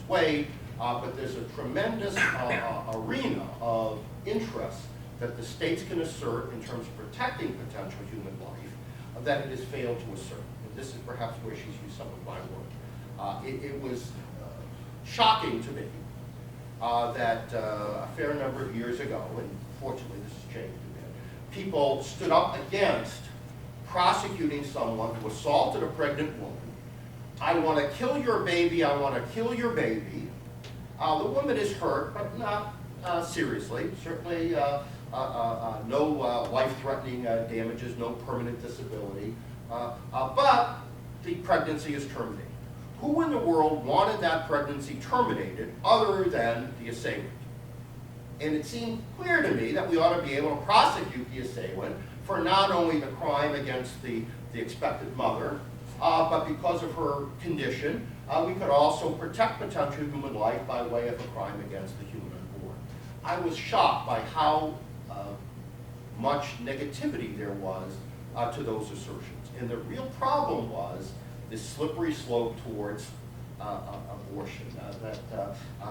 swayed, but there's a tremendous arena of interest that the states can assert in terms of protecting potential human life that it has failed to assert. And this is perhaps where she's used some of my work. It was shocking to me that a fair number of years ago, and fortunately this has changed a bit, people stood up against prosecuting someone who assaulted a pregnant woman. I want to kill your baby, I want to kill your baby. The woman is hurt, but not seriously. Certainly no life-threatening damages, no permanent disability. But the pregnancy is terminated. Who in the world wanted that pregnancy terminated other than the assailant? And it seemed clear to me that we ought to be able to prosecute the assailant for not only the crime against the expected mother, but because of her condition, we could also protect potential human life by way of a crime against the human unborn. I was shocked by how much negativity there was to those assertions. And the real problem was this slippery slope towards abortion.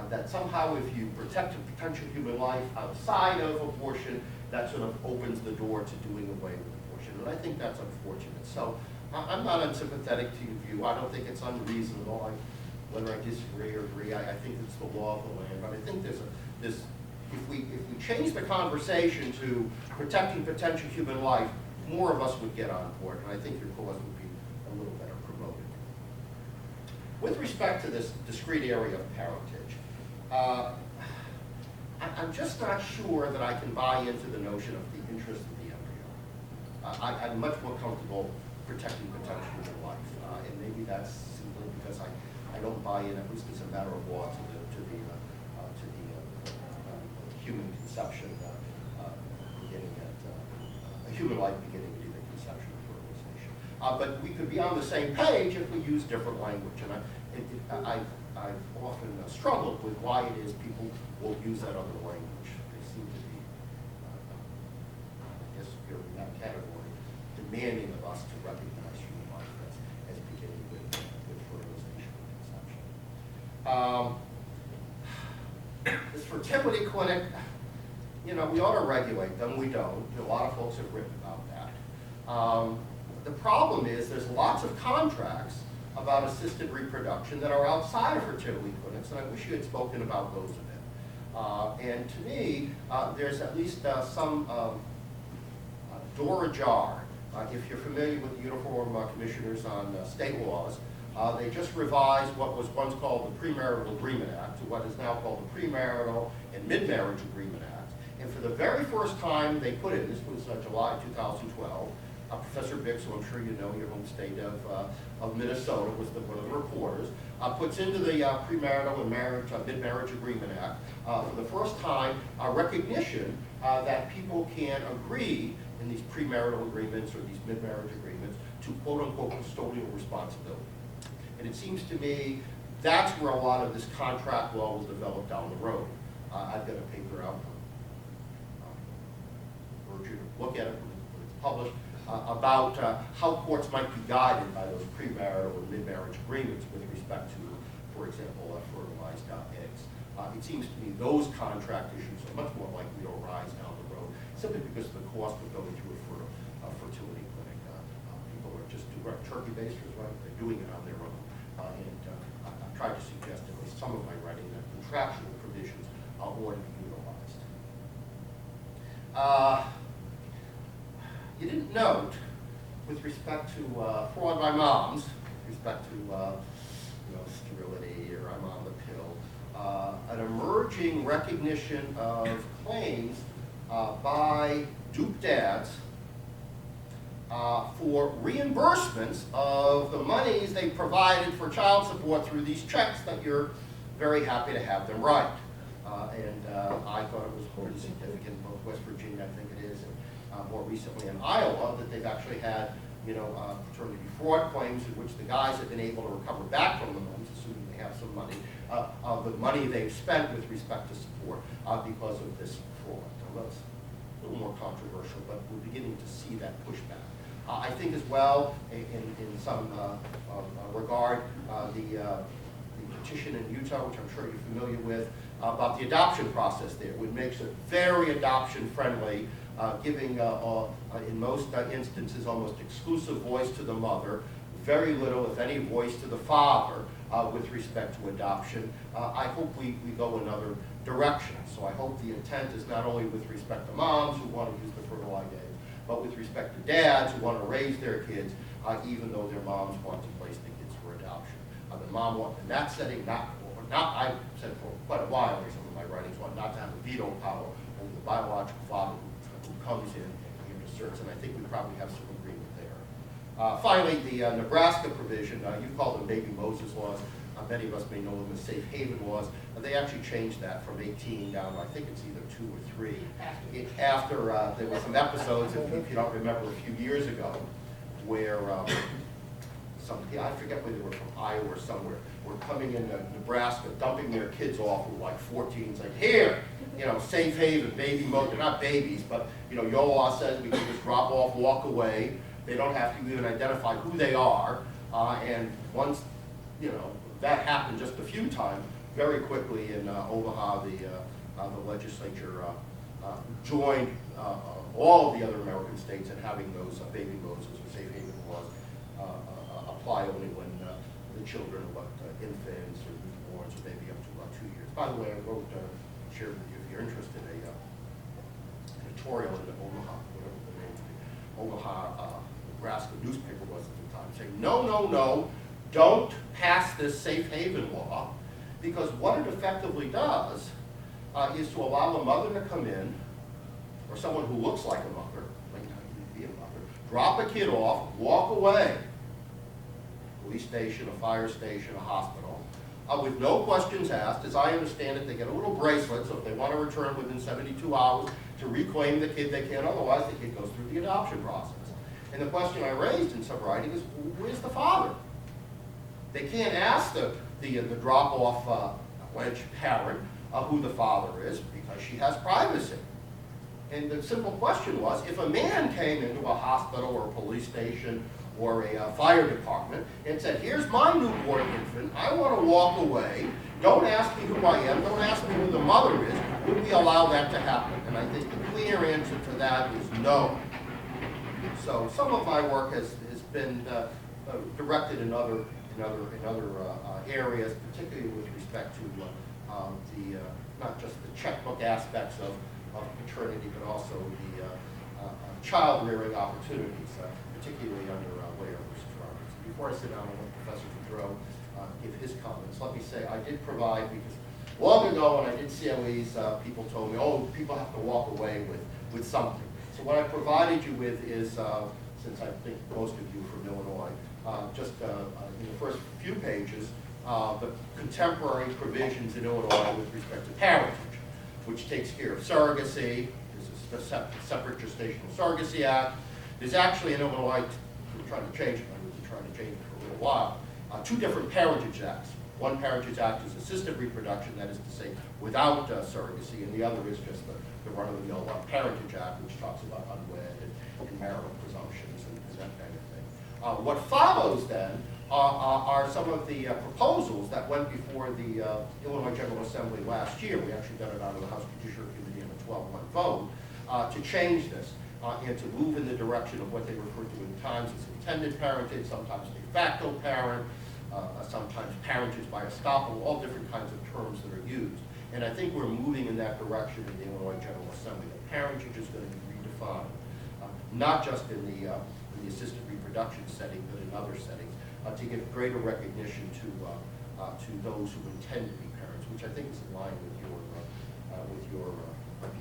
That somehow if you protect a potential human life outside of abortion, that sort of opens the door to doing away with abortion. And I think that's unfortunate. So I'm not unsympathetic to your view. I don't think it's unreasonable. Whether I disagree or agree, I think it's the law of the land. But I think there's if we change the conversation to protecting potential human life, more of us would get on board, and I think your cause would be a little better promoted. With respect to this discrete area of parentage, I'm just not sure that I can buy into the notion of the interest of the embryo. I'm much more comfortable protecting potential human life, and maybe that's simply because I don't buy in, at least as a matter of law, to the human conception beginning at a human life beginning at the conception of fertilization. But we could be on the same page if we use different language, and I've often struggled with why it is people will use that other language. They seem to be, I guess, you're in that category, demanding of us to recognize human life as beginning with fertilization and conception. This fertility clinic, we ought to regulate them. We don't. A lot of folks have written about that. The problem is there's lots of contracts about assisted reproduction that are outside of fertility clinics, and I wish you had spoken about those a bit. And to me, there's at least some door ajar. If you're familiar with the Uniform Commissioners on State Laws, they just revised what was once called the Premarital Agreement Act to what is now called the Premarital and Mid-Marriage Agreement Act. And for the very first time they put in, this was July 2012, Professor Bix, who I'm sure you know, your home state of Minnesota, was one of the reporters, puts into the Premarital and Mid-Marriage Agreement Act, for the first time, a recognition that people can agree in these premarital agreements or these mid-marriage agreements to quote-unquote custodial responsibility. And it seems to me that's where a lot of this contract law will develop down the road. I've got a paper out, urge you to look at it when it's published, about how courts might be guided by those premarital and mid-marriage agreements with respect to, for example, fertilized eggs. It seems to me those contract issues are much more likely to arise down the road simply because of the cost of going through a fertility clinic. People are just turkey-basters, right? They're doing it on their own. And I've tried to suggest in some of my writing that contractual provisions ought to be utilized. You didn't note, with respect to fraud by moms, with respect to sterility or I'm on the pill, an emerging recognition of claims by dupe dads for reimbursements of the monies they provided for child support through these checks that you're very happy to have them write. I thought it was pretty significant, both West Virginia, I think it is, and more recently in Iowa, that they've actually had paternity fraud claims in which the guys have been able to recover back from the moms, assuming they have some money, of the money they've spent with respect to support because of this fraud. Now, that's a little more controversial, but we're beginning to see that pushback. I think as well, in some regard, the petition in Utah, which I'm sure you're familiar with, about the adoption process there, which makes it very adoption-friendly, giving, in most instances, almost exclusive voice to the mother, very little, if any, voice to the father with respect to adoption. I hope we go another direction. So I hope the intent is not only with respect to moms who want to use the fertilized eggs, but with respect to dads who want to raise their kids, even though their moms want to place the kids for adoption. The mom wants, in that setting, I've said for quite a while in some of my writings, want not to have a veto power over the biological father who comes in and asserts, and I think we probably have some agreement there. Finally, the Nebraska provision, you call them baby Moses laws. Many of us may know them as safe haven laws. They actually changed that from 18 down, I think it's either 2 or 3. After there were some episodes, if you don't remember, a few years ago, where I forget whether they were from Iowa or somewhere, were coming into Nebraska, dumping their kids off who were like 14. It's like, here, safe haven, baby Moses. They're not babies, but your law says we can just drop off, walk away. They don't have to even identify who they are. And once, that happened just a few times, very quickly in Omaha, the legislature joined all of the other American states in having those baby Moses or safe haven laws apply only when the children are infants or newborns or maybe up to about 2 years. By the way, I wrote, shared with you if you're interested, an editorial in the Omaha, whatever the name of the Omaha, Nebraska newspaper was at the time, saying, no, don't pass this safe haven law, because what it effectively does is to allow a mother to come in, or someone who looks like a mother, might not even be a mother, drop a kid off, walk away, police station, a fire station, a hospital, with no questions asked. As I understand it, they get a little bracelet, so if they want to return within 72 hours to reclaim the kid, they can. Otherwise, the kid goes through the adoption process. And the question I raised in some writing is, where's the father? They can't ask the drop-off alleged parent who the father is, because she has privacy. And the simple question was, if a man came into a hospital or a police station or a fire department and said, here's my newborn infant, I want to walk away, don't ask me who I am, don't ask me who the mother is, would we allow that to happen? And I think the clear answer to that is no. So some of my work has been directed in other areas, particularly with respect to not just the checkbook aspects of paternity, but also the child rearing opportunities, particularly under Ware versus Roberts. Before I sit down, I want Professor Boudreau give his comments. Let me say I did provide, because long ago when I did CLEs, people told me, oh, people have to walk away with something. So what I provided you with is, since I think most of you are from Illinois, just in the first few pages, the contemporary provisions in Illinois with respect to parentage, which takes care of surrogacy. There's a separate Gestational Surrogacy Act. There's actually in Illinois, we're trying to change it, we've been trying to change it for a little while, 2 different parentage acts. One parentage act is assisted reproduction, that is to say, without surrogacy, and the other is just the run-of-the-mill parentage act, which talks about unwed and marital presumptions and that kind of thing. What follows then are some of the proposals that went before the Illinois General Assembly last year. We actually got it out of the House Judiciary Committee in a 12-1 vote to change this and to move in the direction of what they refer to in times as intended parentage, sometimes de facto parent, sometimes parentage by estoppel, all different kinds of terms that are used. And I think we're moving in that direction in the Illinois General Assembly. That parentage is going to be redefined, not just in the assisted reproduction setting, but in other settings, to give greater recognition to those who intend to be parents, which I think is in line with your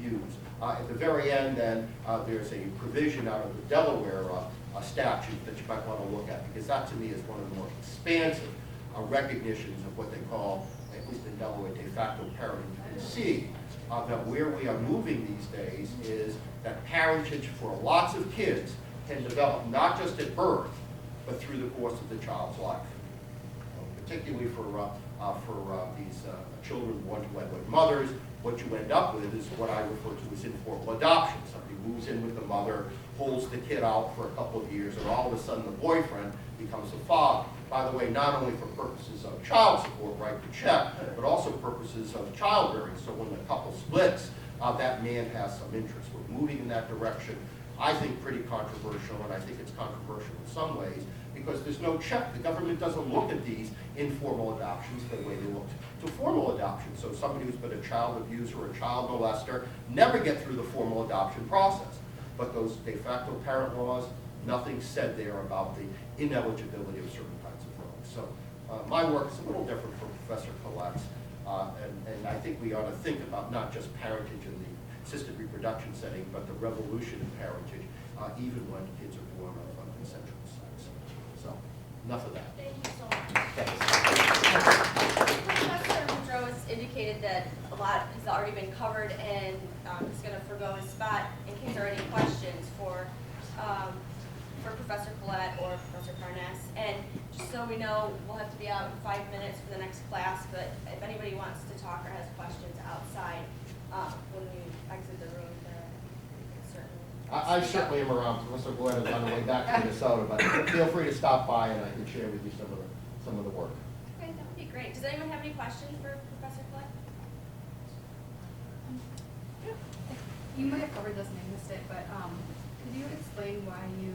views. At the very end, then, there's a provision out of the Delaware statute that you might want to look at, because that, to me, is one of the more expansive recognitions of what they call, at least in Delaware, de facto parenting. You can see that where we are moving these days is that parentage for lots of kids can develop not just at birth, but through the course of the child's life. Particularly for these children born to wed mothers, what you end up with is what I refer to as informal adoption. Somebody moves in with the mother, holds the kid out for a couple of years, and all of a sudden the boyfriend becomes the father. by the way, not only for purposes of child support, right to check, but also purposes of childbearing. So when the couple splits, that man has some interest. We're moving in that direction. I think pretty controversial, and I think it's controversial in some ways because there's no check. The government doesn't look at these informal adoptions the way they look to formal adoption. So somebody who's been a child abuser or a child molester never get through the formal adoption process. But those de facto parent laws, nothing said there about the ineligibility of certain kinds of folks. So my work is a little different from Professor Collette's, and I think we ought to think about not just parentage in the assisted reproduction setting, but the revolution in parentage, even when kids are born of consensual sex. So, enough of that. Thank you so much. Thanks. Professor Boudreau has indicated that a lot has already been covered, and he's going to forgo his spot in case there are any questions for Professor Collette or Professor Parnas. And just so we know, we'll have to be out in 5 minutes for the next class, but if anybody wants to talk or has questions outside when we exit the room, I certainly am around. Professor Glenn is on the way back to Minnesota, but feel free to stop by and I can share with you some of the work. Okay, that would be great. Does anyone have any questions for Professor Collette? You might have covered this and I missed it, but could you explain why you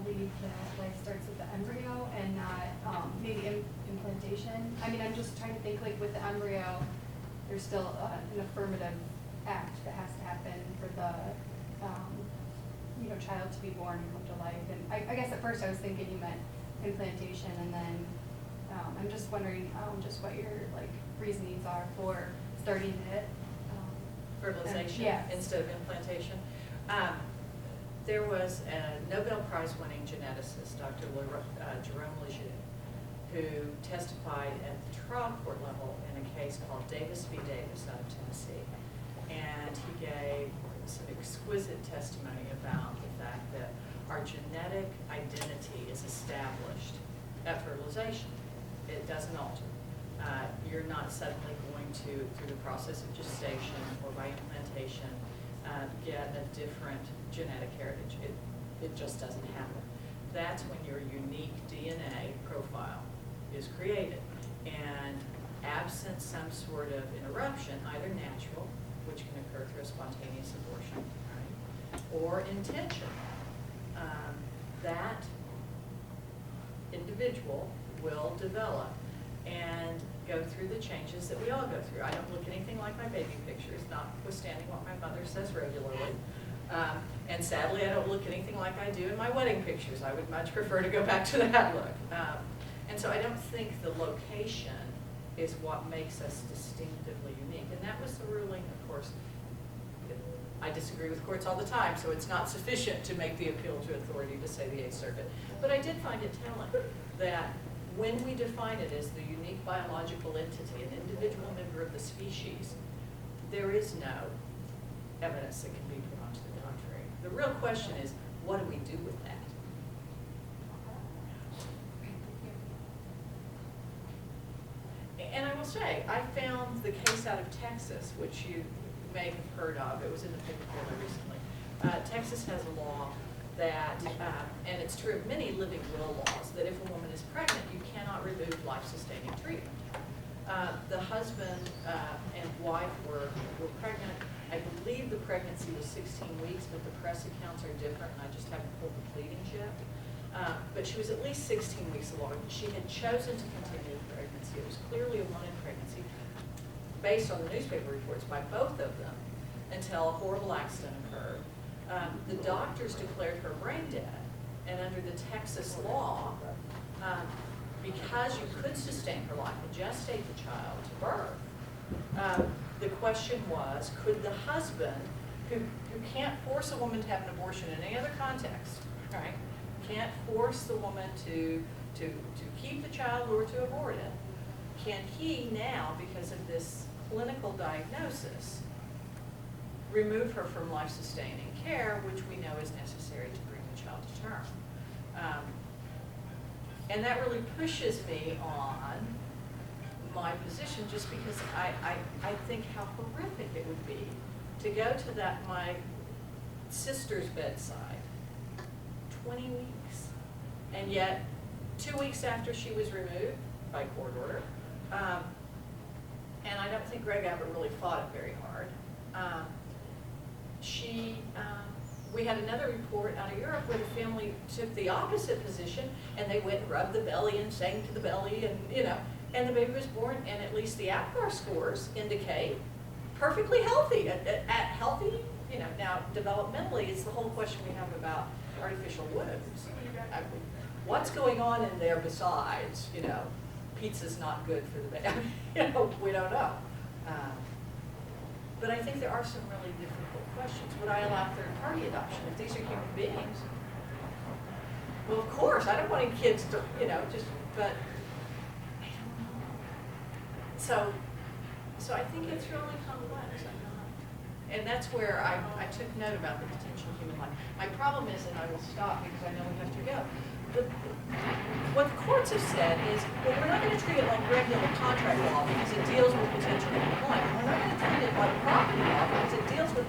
believe that life starts with the embryo and not maybe implantation? I mean, I'm just trying to think, like with the embryo, there's still an affirmative act that has to happen for the child to be born and come to life. And I guess at first I was thinking you meant implantation, and then I'm just wondering just what your reasonings are for starting it. Fertilization yes. Instead of implantation. There was a Nobel Prize winning geneticist, Dr. Jerome Lejeune, who testified at the trial court level in a case called Davis v. Davis out of Tennessee. And he gave some exquisite testimony about the fact that our genetic identity is established at fertilization. It doesn't alter. You're not suddenly going to, through the process of gestation or by implantation, get a different genetic heritage. It just doesn't happen. That's when your unique DNA profile is created. And absent some sort of interruption, either natural, which can occur through a spontaneous abortion, right, or intention, that individual will develop and go through the changes that we all go through. I don't look anything like my baby pictures, notwithstanding what my mother says regularly. And sadly, I don't look anything like I do in my wedding pictures. I would much prefer to go back to that look. And so I don't think the location is what makes us distinctively unique. And that was the ruling, of course. I disagree with courts all the time, so it's not sufficient to make the appeal to authority to say the Eighth Circuit. But I did find it telling that when we define it as the unique biological entity, an individual member of the species, there is no evidence that can be put on to the contrary. The real question is, what do we do with that? And I will say, I found the case out of Texas, which you may have heard of. It was in the paper fairly recently. Texas has a law that, and it's true of many living will laws, that if a woman is pregnant, you cannot remove life-sustaining treatment. The husband and wife were pregnant. I believe the pregnancy was 16 weeks, but the press accounts are different, and I just haven't pulled the pleadings yet. But she was at least 16 weeks along. She had chosen to continue the pregnancy. It was clearly a wanted pregnancy, based on the newspaper reports by both of them, until a horrible accident occurred. The doctors declared her brain dead, and under the Texas law, because you could sustain her life and gestate the child to birth, the question was, could the husband, who can't force a woman to have an abortion in any other context, right? Can't force the woman to keep the child or to abort it, can he now, because of this clinical diagnosis, remove her from life-sustaining care, which we know is necessary to bring the child to term? And that really pushes me on my position, just because I think how horrific it would be to go to my sister's bedside 20 weeks, and yet 2 weeks after she was removed by court order, and I don't think Greg Abbott really fought it very hard, we had another report out of Europe where the family took the opposite position, and they went and rubbed the belly and sang to the belly, and and the baby was born, and at least the APGAR scores indicate perfectly healthy, at healthy, now developmentally, it's the whole question we have about artificial wombs. What's going on in there besides, pizza's not good for the baby, we don't know. But I think there are some really difficult questions. Would I allow third-party adoption if these are human beings? Well, of course, I don't want any kids to, but I don't know. So I think it's really complex. And that's where I took note about the potential human life. My problem is, and I will stop because I know we have to go, what the courts have said is, well, we're not going to treat it like regular contract law because it deals with potential human life. We're not going to treat it like property law because it deals with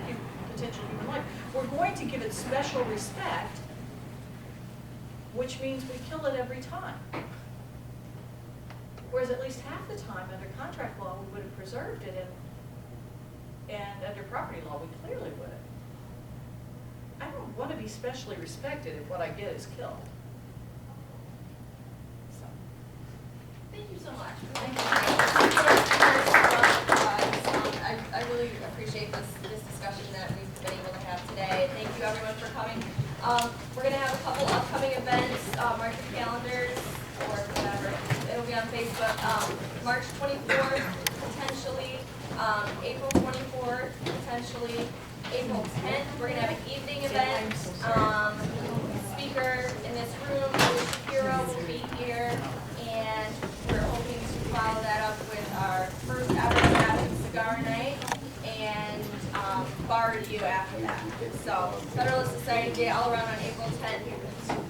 potential human life. We're going to give it special respect, which means we kill it every time. Whereas at least half the time under contract law, we would have preserved it, and under property law, we clearly would have. I don't want to be specially respected if what I get is killed. Thank you so much. Thank you. I really appreciate this discussion that we've been able to have today. Thank you everyone for coming. We're going to have a couple upcoming events, mark your calendars or whatever. It'll be on Facebook. March 24th, potentially. April 24th, potentially. April 10th, we're going to have an evening event. Speaker in this room, Shapiro, will be here. And we're hoping to follow that up with our first ever Traffic Cigar Night and bar review after that. So Federalist Society Day all around on April 10th.